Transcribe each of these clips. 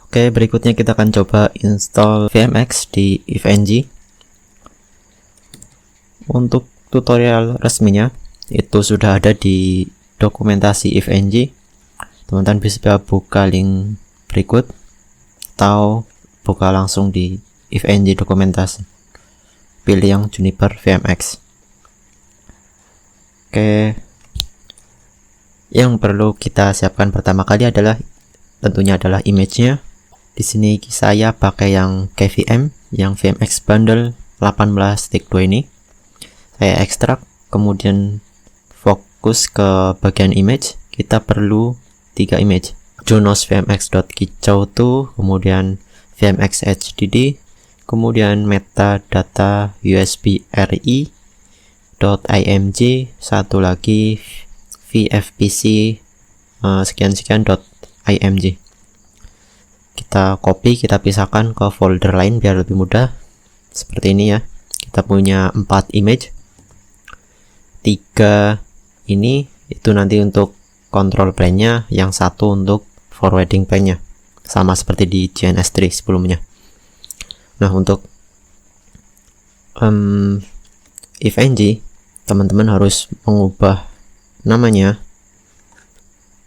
Oke, berikutnya kita akan coba install VMX di ifng. Untuk tutorial resminya itu sudah ada di dokumentasi ifng. Teman-teman bisa buka link berikut atau buka langsung di ifng dokumentasi. Pilih yang Juniper VMX. Oke, yang perlu kita siapkan pertama kali adalah tentunya adalah image-nya. Di sini saya pakai yang KVM, yang VMX bundle 18.2 ini. Saya ekstrak, kemudian fokus ke bagian image. Kita perlu 3 image. Junos vmx.kicau2, kemudian VMX HDD, kemudian metadata USB RI.img, satu lagi VFPC sekian-sekian.img. Kita copy, kita pisahkan ke folder lain biar lebih mudah. Seperti ini ya. Kita punya 4 image. 3 ini itu nanti untuk control plane-nya, yang satu untuk forwarding plane-nya. Sama seperti di GNS3 sebelumnya. Nah, untuk ifng, teman-teman harus mengubah namanya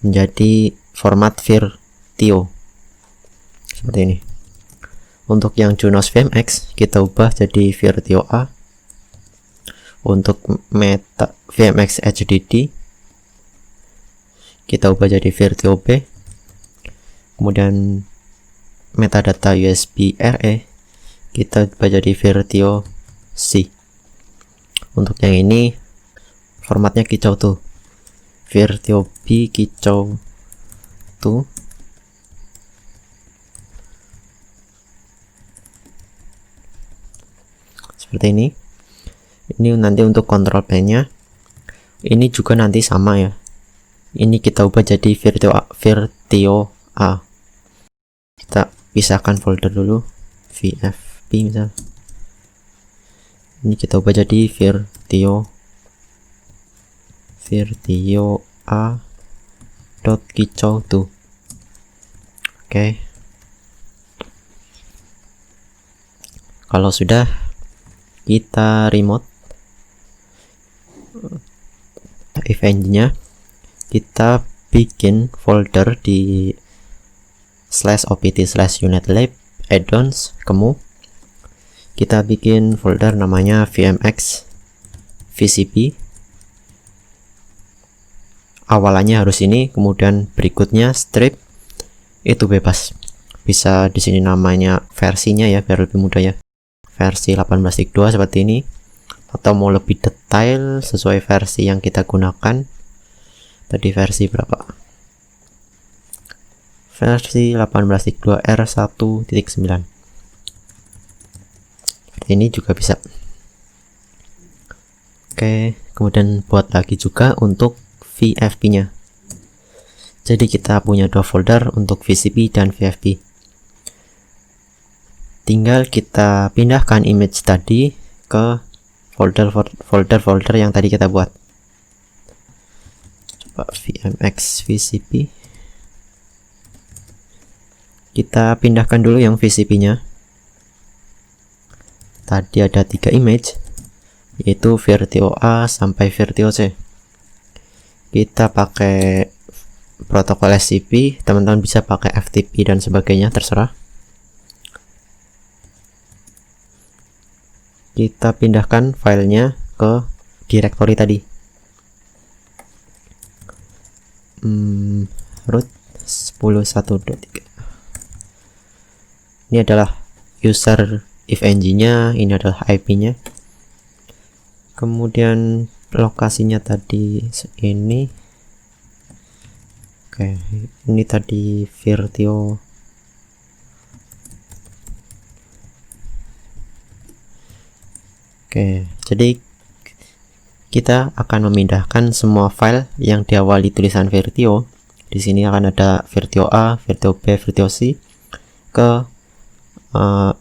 menjadi format virtio. Seperti ini. Untuk yang Junos VMX kita ubah jadi virtio A. Untuk meta VMX HDD kita ubah jadi virtio B. Kemudian metadata USB RE kita ubah jadi virtio C. Untuk yang ini formatnya kicau2, virtio B kicau2. Seperti ini. Ini nanti untuk kontrol plane-nya. Ini juga nanti sama ya. Ini kita ubah jadi virtio A. Kita pisahkan folder dulu. VFP misal. Ini kita ubah jadi virtio A .kicau2. Oke. Kalau sudah, kita remote ifng-nya, kita bikin folder di /opt/unitlab addons kemu. Kita bikin folder namanya VMX VCP. Awalannya harus ini, kemudian berikutnya strip itu bebas. Bisa di sini namanya versinya ya biar lebih mudah ya. Versi 18.2 seperti ini, atau mau lebih detail sesuai versi yang kita gunakan. Tadi versi berapa? Versi 18.2 R1.9. Seperti ini juga bisa. Oke, kemudian buat lagi juga untuk VFP nya. Jadi kita punya 2 folder untuk VCP dan VFP. Tinggal kita pindahkan image tadi ke folder yang tadi kita buat. Coba VMX VCP. Kita pindahkan dulu yang VCP-nya. Tadi ada 3 image, yaitu virtio A sampai virtio C. Kita pakai protokol SCP, teman-teman bisa pakai FTP dan sebagainya, terserah. Kita pindahkan filenya ke directory tadi. Root 10.1.3. Ini adalah user ifng-nya, ini adalah IP-nya. Kemudian lokasinya tadi ini. Oke, ini tadi virtio. Oke, jadi kita akan memindahkan semua file yang diawali tulisan virtio. Di sini akan ada virtio A, virtio B, virtio C ke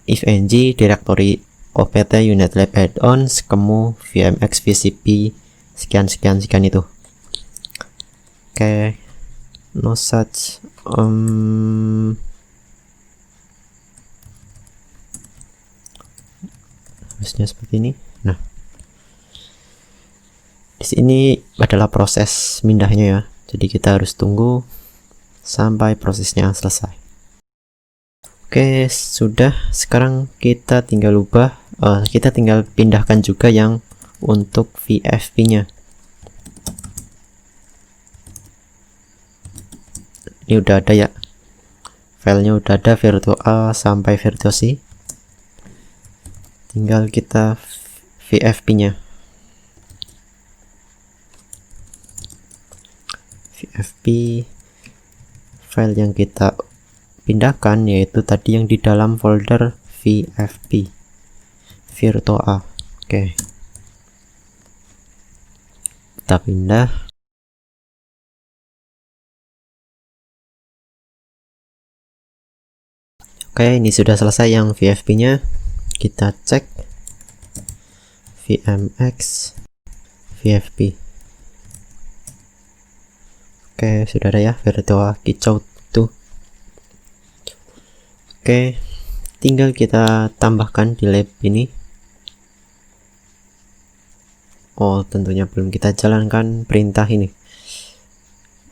ifng directory opt unitlab addons kemu VMX VCP sekian itu. Oke, no such harusnya seperti ini. Nah, di sini adalah proses mindahnya ya, jadi kita harus tunggu sampai prosesnya selesai. Oke, sudah. Sekarang kita tinggal kita tinggal pindahkan juga yang untuk VFP nya. Ini udah ada ya, filenya udah ada, Virtual A sampai Virtual C. Tinggal kita VFP nya. VFP file yang kita pindahkan yaitu tadi yang di dalam folder VFP Virtual A. Oke, kita pindah. Oke, ini sudah selesai yang VFP nya. Kita cek VMX VFP. Oke, sudah ada ya Virtual kicau tuh. Oke, tinggal kita tambahkan di lab ini. Oh, tentunya belum kita jalankan perintah ini,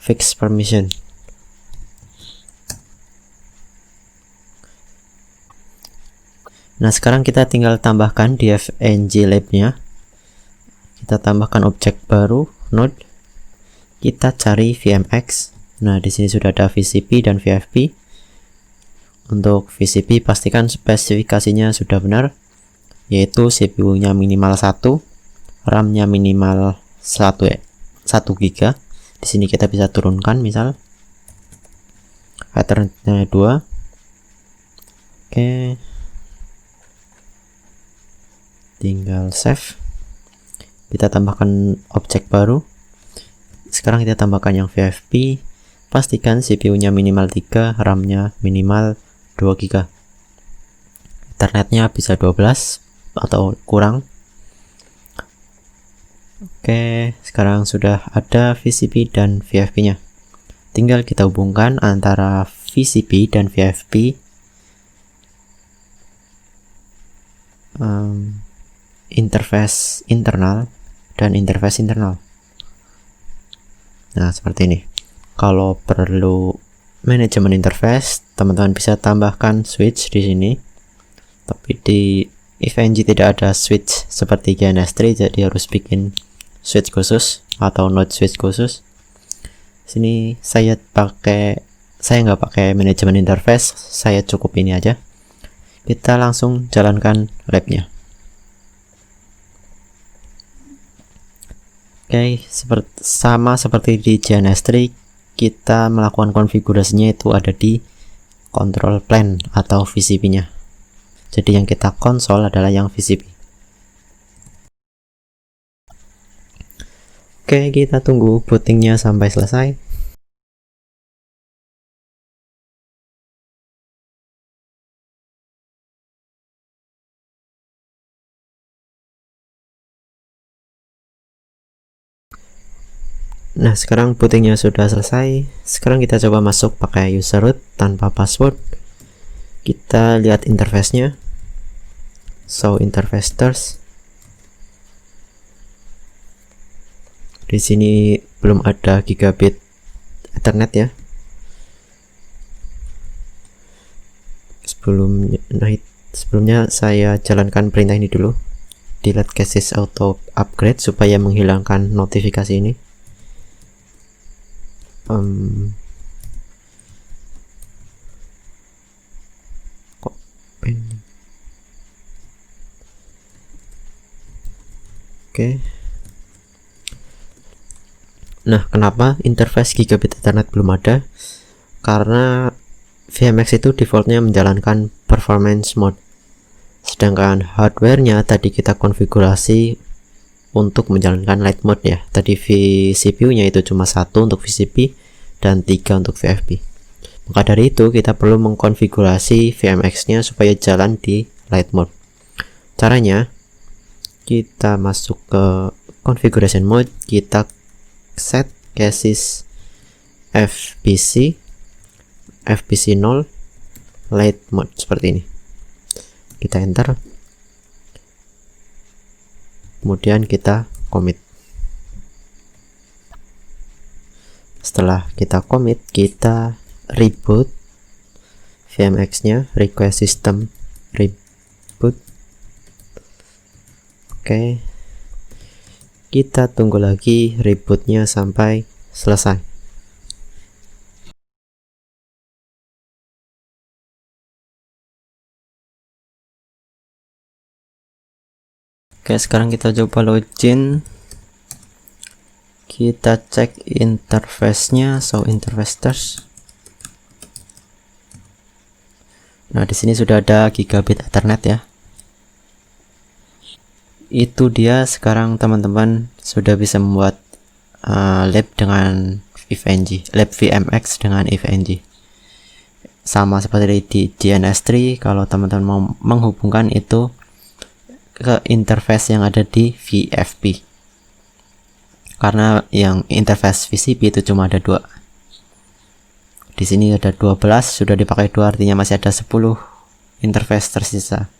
fix permission. Nah, sekarang kita tinggal tambahkan di FNG lab nya. Kita tambahkan objek baru, node. Kita cari VMX. Nah, di sini sudah ada VCP dan VFP. Untuk VCP pastikan spesifikasinya sudah benar, yaitu CPU-nya minimal 1, RAM-nya minimal 1 GB. Di sini kita bisa turunkan misal Ethernet-nya 2. Oke. Tinggal save. Kita tambahkan objek baru. Sekarang kita tambahkan yang VFP. Pastikan CPU-nya minimal 3, RAM-nya minimal 2 GB. Ethernet-nya bisa 12 atau kurang. Oke, sekarang sudah ada VCP dan VFP-nya. Tinggal kita hubungkan antara VCP dan VFP. Interface internal dan interface internal. Nah, seperti ini. Kalau perlu manajemen interface, teman-teman bisa tambahkan switch di sini. Tapi di FNG tidak ada switch seperti GNS3, jadi harus bikin switch khusus atau node switch khusus. Sini saya nggak pakai manajemen interface, saya cukup ini aja. Kita langsung jalankan labnya. Oke, sama seperti di GNS3, kita melakukan konfigurasinya itu ada di control plane atau VCP-nya. Jadi yang kita konsol adalah yang VCP. Oke, kita tunggu bootingnya sampai selesai. Nah, sekarang bootingnya sudah selesai. Sekarang kita coba masuk pakai user root tanpa password. Kita lihat interface-nya. Show interface first. Di sini belum ada gigabit Ethernet ya. Sebelumnya saya jalankan perintah ini dulu. Delete caches auto upgrade supaya menghilangkan notifikasi ini. Oke. Nah, kenapa interface gigabit Ethernet belum ada? Karena VMX itu defaultnya menjalankan performance mode, sedangkan hardware-nya tadi kita konfigurasi untuk menjalankan light mode ya. Tadi CPU-nya itu cuma 1 untuk VCP dan 3 untuk VFP. Maka dari itu kita perlu mengkonfigurasi VMX-nya supaya jalan di light mode. Caranya, kita masuk ke configuration mode, kita set caches FPC 0 light mode seperti ini. Kita enter. kemudian kita commit. Setelah kita commit, kita reboot VMX nya, request system reboot. Oke, kita tunggu lagi rebootnya sampai selesai. Oke, sekarang kita coba login. Kita cek interface-nya, show interface test. Nah, di sini sudah ada gigabit Ethernet ya. Itu dia. Sekarang teman-teman sudah bisa membuat lab dengan EVE-NG, lab VMX dengan EVE-NG. Sama seperti di DNS3, kalau teman-teman mau menghubungkan itu ke interface yang ada di VFP. Karena yang interface VCP itu cuma ada 2. Di sini ada 12, sudah dipakai 2, artinya masih ada 10 interface tersisa.